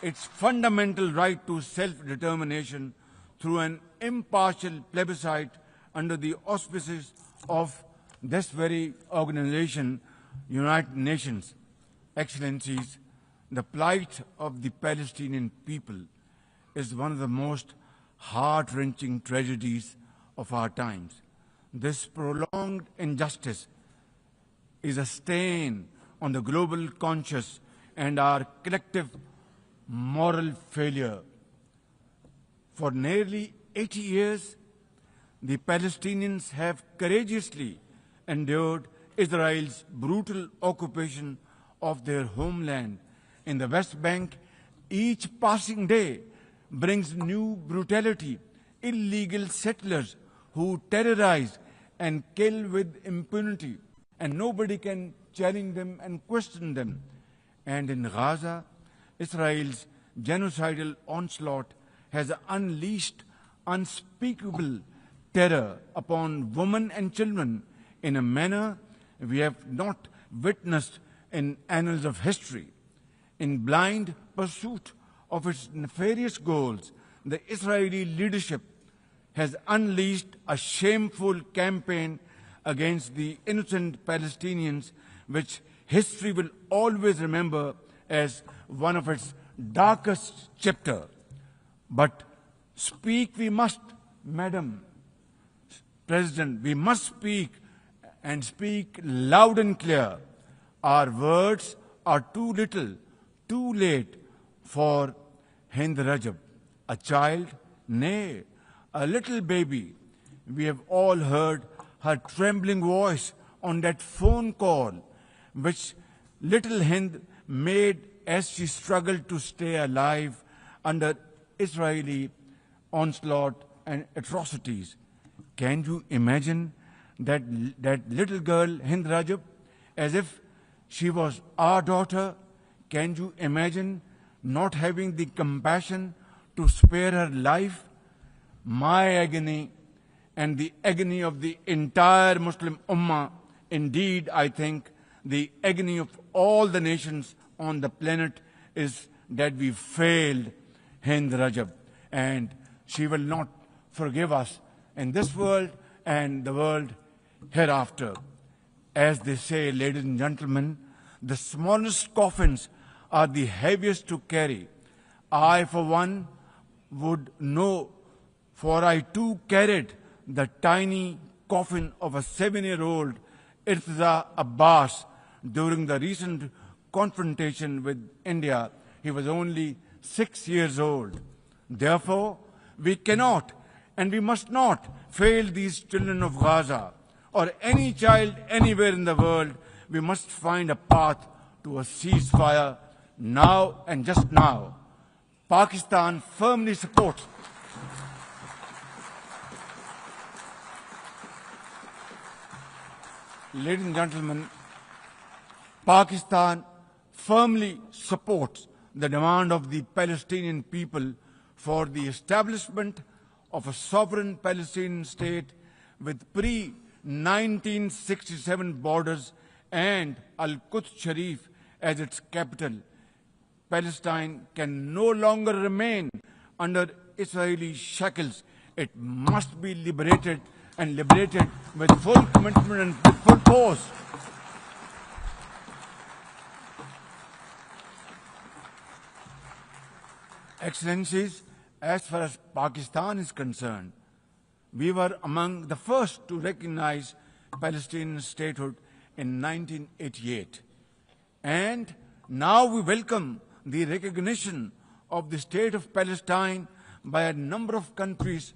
its fundamental right to self-determination through an impartial plebiscite under the auspices of this very organization, United Nations. Excellencies, the plight of the Palestinian people is one of the most heart-wrenching tragedies of our times. This prolonged injustice is a stain on the global conscience and our collective moral failure. For nearly 80 years, the Palestinians have courageously endured Israel's brutal occupation of their homeland. In the West Bank, each passing day brings new brutality, illegal settlers who terrorize and kill with impunity, and nobody can challenge them and question them. And in Gaza, Israel's genocidal onslaught has unleashed unspeakable terror upon women and children in a manner we have not witnessed in annals of history. In blind pursuit of its nefarious goals, the Israeli leadership has unleashed a shameful campaign against the innocent Palestinians, which history will always remember as one of its darkest chapters. But speak we must, Madam President, we must speak and speak loud and clear. Our words are too little, too late for Hind Rajab, a child, nay, a little baby. We have all heard her trembling voice on that phone call, which little Hind made as she struggled to stay alive under Israeli onslaught and atrocities. Can you imagine that little girl, Hind Rajab, as if she was our daughter? Can you imagine not having the compassion to spare her life? My agony and the agony of the entire Muslim Ummah, indeed, I think, the agony of all the nations on the planet is that we failed Hind Rajab, and she will not forgive us in this world and the world hereafter. As they say, ladies and gentlemen, the smallest coffins are the heaviest to carry. I, for one, would know, for I too carried the tiny coffin of a 7-year-old Irtiza Abbas during the recent confrontation with India. He was only 6 years old. Therefore, we cannot and we must not fail these children of Gaza or any child anywhere in the world. We must find a path to a ceasefire now and just now. Pakistan firmly supports Ladies and gentlemen, Pakistan firmly supports the demand of the Palestinian people for the establishment of a sovereign Palestinian state with pre-1967 borders and Al-Quds Sharif as its capital. Palestine can no longer remain under Israeli shackles. It must be liberated, and liberated with full commitment and with full force. Excellencies, as far as Pakistan is concerned, we were among the first to recognize Palestinian statehood in 1988. And now we welcome the recognition of the state of Palestine by a number of countries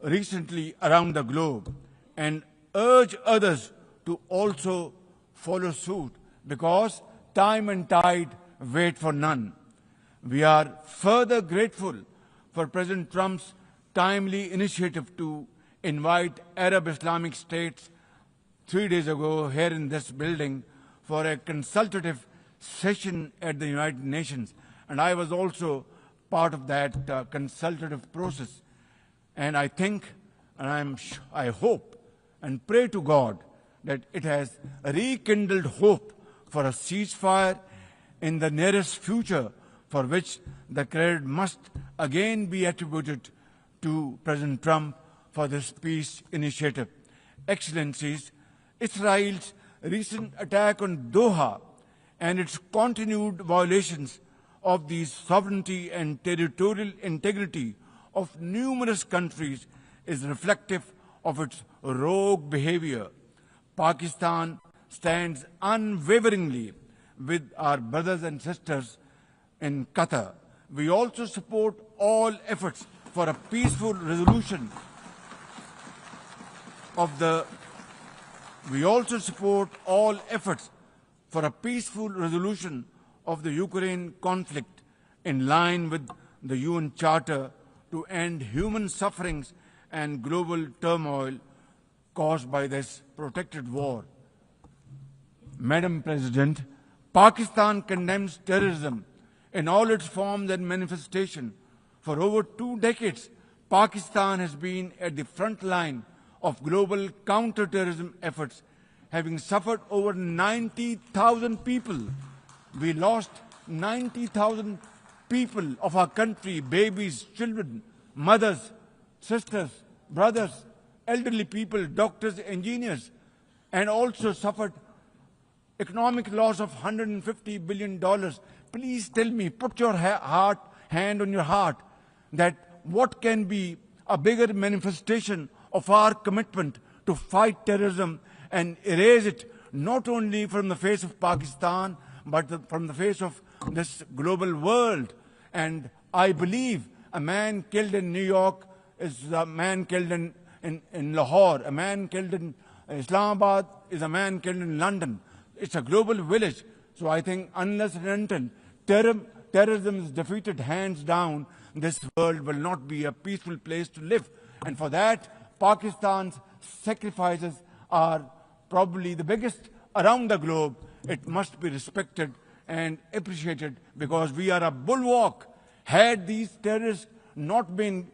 recently around the globe, and urge others to also follow suit, because time and tide wait for none. We are further grateful for President Trump's timely initiative to invite Arab Islamic states 3 days ago here in this building for a consultative session at the United Nations. And I was also part of that consultative process. And I think, and I hope and pray to God that it has rekindled hope for a ceasefire in the nearest future, for which the credit must again be attributed to President Trump for this peace initiative. Excellencies, Israel's recent attack on Doha and its continued violations of the sovereignty and territorial integrity of numerous countries is reflective of its rogue behavior. Pakistan stands unwaveringly with our brothers and sisters in Qatar. We also support all efforts for a peaceful resolution of the Ukraine conflict in line with the UN Charter to end human sufferings and global turmoil caused by this protracted war. Madam President, Pakistan condemns terrorism in all its forms and manifestation. For over 2 decades, Pakistan has been at the front line of global counter-terrorism efforts, having suffered over 90,000 people. We lost 90,000 people of our country, babies, children, mothers, sisters, brothers, elderly people, doctors, engineers, and also suffered economic loss of $150 billion. Please tell me, put your hand on your heart, that what can be a bigger manifestation of our commitment to fight terrorism and erase it not only from the face of Pakistan, but from the face of this global world. And I believe a man killed in New York is a man killed in Lahore, a man killed in Islamabad is a man killed in London. It's a global village. So I think unless and until terrorism is defeated hands down, this world will not be a peaceful place to live. And for that, Pakistan's sacrifices are probably the biggest around the globe. It must be respected and appreciated, because we are a bulwark. Had these terrorists not been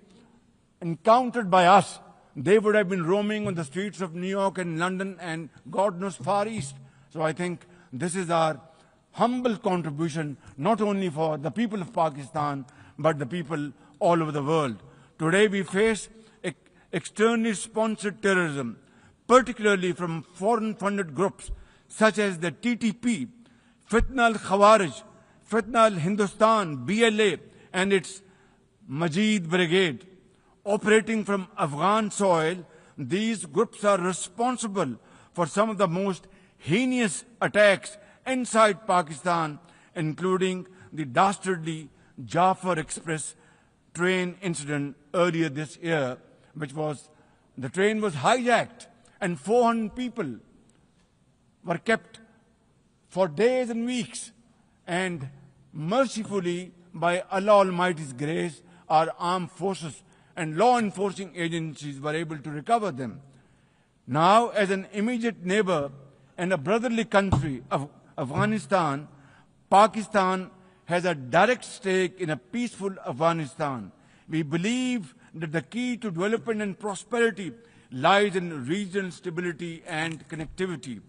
encountered by us, they would have been roaming on the streets of New York and London and God knows Far East. So I think this is our humble contribution, not only for the people of Pakistan, but the people all over the world. Today we face externally sponsored terrorism, particularly from foreign-funded groups such as the TTP, Fitna al-Khawarij, Fitna al-Hindustan, BLA, and its Majid Brigade. Operating from Afghan soil, these groups are responsible for some of the most heinous attacks inside Pakistan, including the dastardly Jafar Express train incident earlier this year, the train was hijacked and 400 people were kept for days and weeks. And mercifully, by Allah Almighty's grace, our armed forces and law enforcing agencies were able to recover them. Now, as an immediate neighbor and a brotherly country of Afghanistan, Pakistan has a direct stake in a peaceful Afghanistan. We believe that the key to development and prosperity lies in regional stability and connectivity.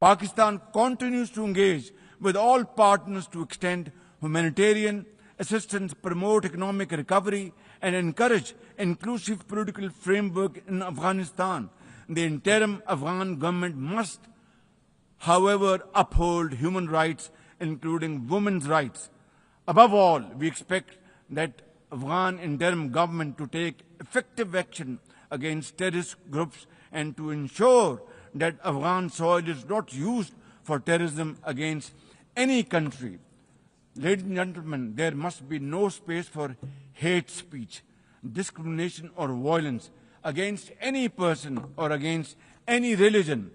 Pakistan continues to engage with all partners to extend humanitarian assistance, promote economic recovery, and encourage inclusive political framework in Afghanistan. The interim Afghan government must, however, uphold human rights, including women's rights. Above all, we expect that Afghan interim government to take effective action against terrorist groups and to ensure that Afghan soil is not used for terrorism against any country. Ladies and gentlemen, there must be no space for hate speech, discrimination or violence against any person or against any religion.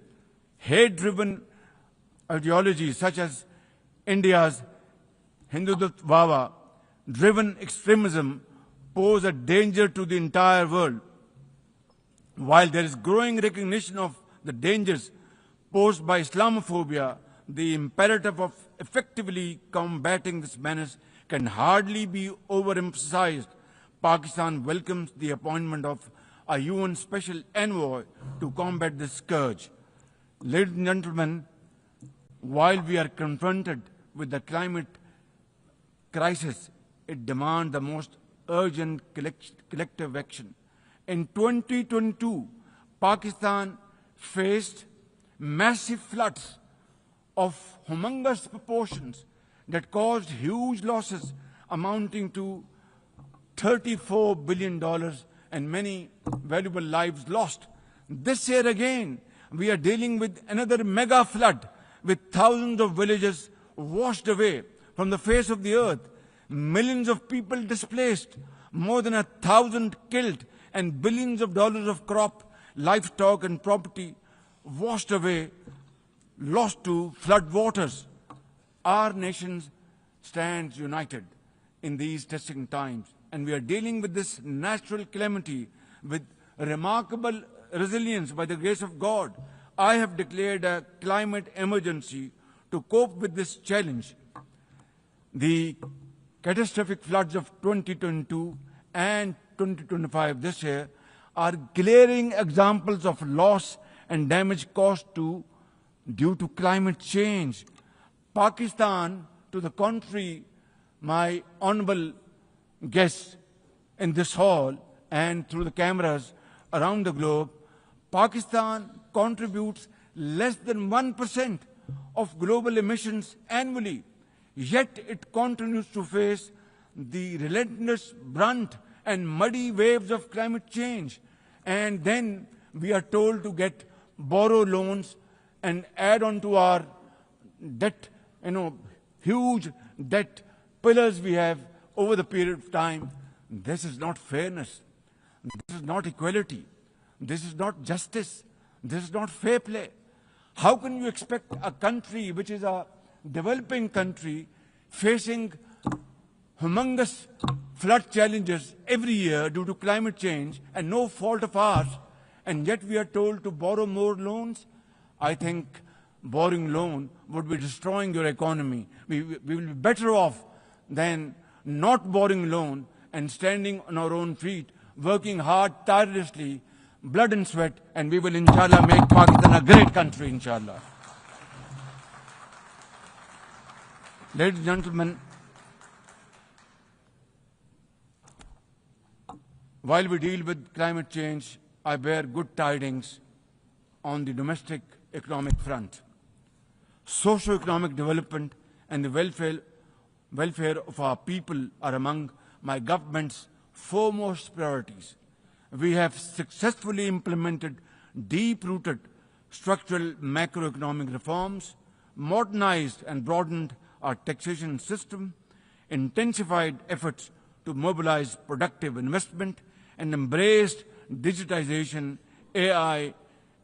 Hate-driven ideologies such as India's Hindutva-driven extremism pose a danger to the entire world. While there is growing recognition of the dangers posed by Islamophobia, the imperative of effectively combating this menace can hardly be overemphasized. Pakistan welcomes the appointment of a UN Special Envoy to combat this scourge. Ladies and gentlemen, while we are confronted with the climate crisis, it demands the most urgent collective action. In 2022, Pakistan faced massive floods of humongous proportions that caused huge losses amounting to $34 billion and many valuable lives lost. This year again, we are dealing with another mega flood with thousands of villages washed away from the face of the earth, millions of people displaced, more than 1,000 killed, and billions of dollars of crop, livestock, and property washed away, lost to flood waters. Our nation stands united in these testing times, and we are dealing with this natural calamity with remarkable resilience by the grace of God. I have declared a climate emergency to cope with this challenge. The catastrophic floods of 2022 and 2025 this year are glaring examples of loss and damage caused due to climate change. Pakistan, to the contrary, my honorable guests in this hall and through the cameras around the globe, Pakistan contributes less than 1% of global emissions annually, yet it continues to face the relentless brunt and muddy waves of climate change. And then we are told to borrow loans and add on to our debt, huge debt pillars we have over the period of time. This is not fairness. This is not equality. This is not justice. This is not fair play. How can you expect a country which is a developing country facing humongous flood challenges every year due to climate change and no fault of ours, and yet we are told to borrow more loans? I think borrowing loan would be destroying your economy. We will be better off than not borrowing loan and standing on our own feet, working hard, tirelessly, blood and sweat, and we will, inshallah, make Pakistan a great country, inshallah. Ladies and gentlemen, while we deal with climate change, I bear good tidings on the domestic economic front. Socio-economic development and the welfare of our people are among my government's foremost priorities. We have successfully implemented deep-rooted structural macroeconomic reforms, modernized and broadened our taxation system, intensified efforts to mobilize productive investment, and embraced digitization, AI,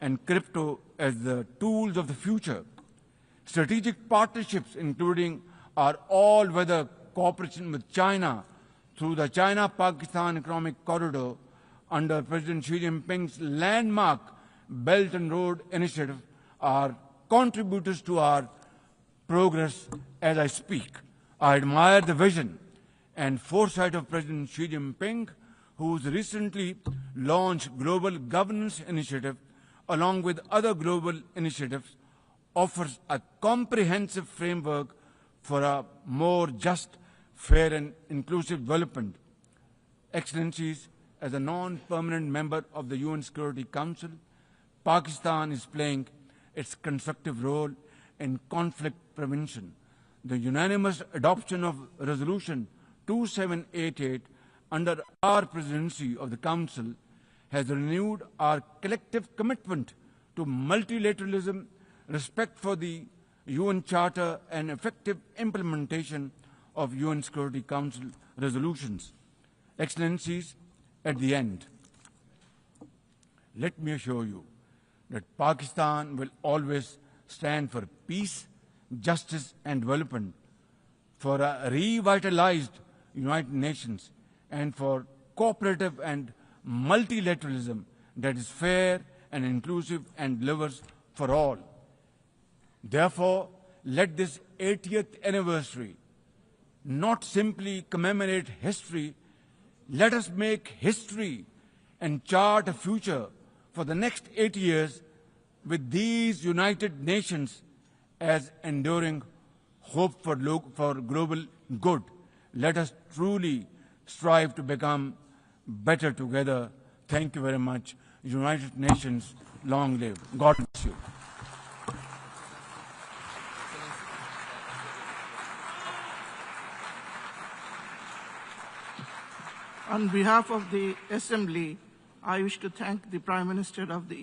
and crypto as the tools of the future. Strategic partnerships, including our all-weather cooperation with China through the China-Pakistan Economic Corridor under President Xi Jinping's landmark Belt and Road Initiative, are contributors to our progress as I speak. I admire the vision and foresight of President Xi Jinping, whose recently launched Global Governance Initiative, along with other global initiatives, offers a comprehensive framework for a more just, fair and inclusive development. Excellencies, as a non-permanent member of the UN Security Council, Pakistan is playing its constructive role in conflict prevention. The unanimous adoption of Resolution 2788 under our presidency of the Council has renewed our collective commitment to multilateralism, respect for the UN Charter, and effective implementation of UN Security Council resolutions. Excellencies, at the end, let me assure you that Pakistan will always stand for peace, justice, and development, for a revitalized United Nations, and for cooperative and multilateralism that is fair and inclusive and delivers for all. Therefore, let this 80th anniversary not simply commemorate history. Let us make history and chart a future for the next 80 years with these United Nations as enduring hope for global good. Let us truly strive to become better together. Thank you very much. United Nations, long live. God bless you.
On behalf of the Assembly, I wish to thank the Prime Minister of the